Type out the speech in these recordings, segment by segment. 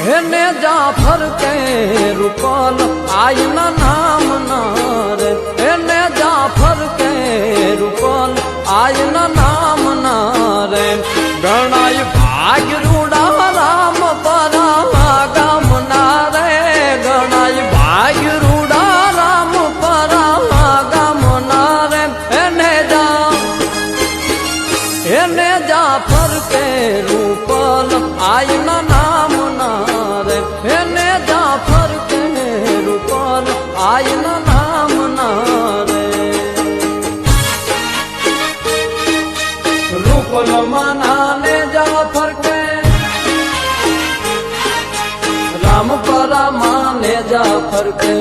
हेने जाफर के रूपल आईना नाम नारे, हेने जाफर के रूपल आईना नाम नारे। गणाई भाग रूड़ा राम परा गाम नारे, गणाई भाग रूड़ा राम परा गाम नारे। हेने जाफर के रूपल आईना नाम नारे, हेने जाफर के रूपल आईना नाम नारे। रूपल मनाने जाफर के राम परा माने जाफर के।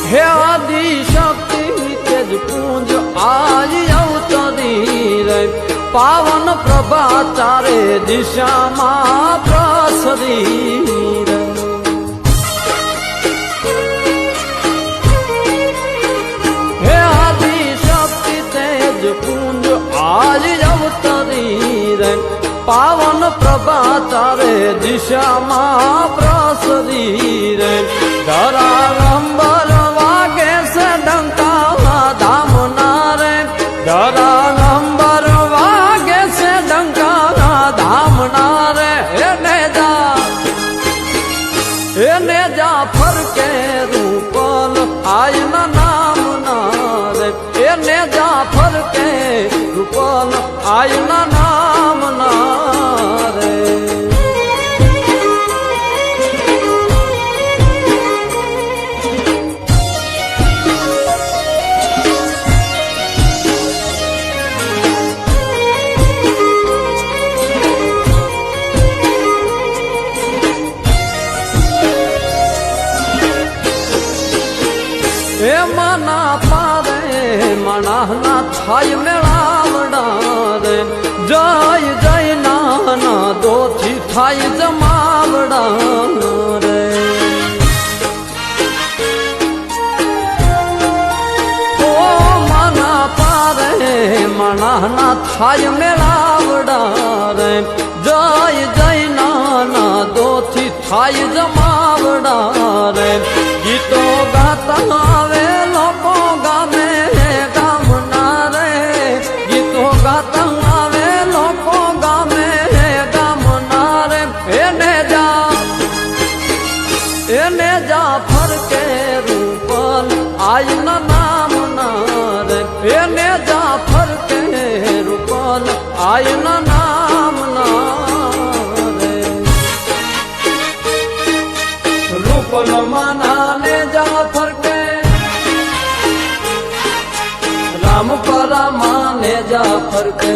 हे आदि शक्ति तेज पुंज आई अवतरी रे, पावन प्रभा चारे दिशा मां प्रसरी रे। हे आदि शक्ति तेज पुंज आई अवतरी रे, पावन प्रभा चारे दिशा मां प्रसरी रे। धरा रंबर वागे से डंका धाम नारे, धरा रंबर वागे से डंका धाम नारे। हेने जाफर के रूपल आईना नाम नारे, हेने जाफर के रूपल आईना नाम नारे। हे मना पारे मना ना थाय मेळावडा रे, जय जय नाना दोथी थाय जमावडा रे। ओ मना पारे मना ना थाय मेळावडा रे, जय जय नाना दोथी थाय जमावडा रे। गीतो गाता आवे लोको गामे गाम नारे, गीतो गाता आवे लोको गामे गाम नारे। हेने जाफर के रूपल आईना नाम नारे, हेने जाफर के रूपल आईना नाम नारे। रूपल मनाने जाफर के राम परा माने जाफर के।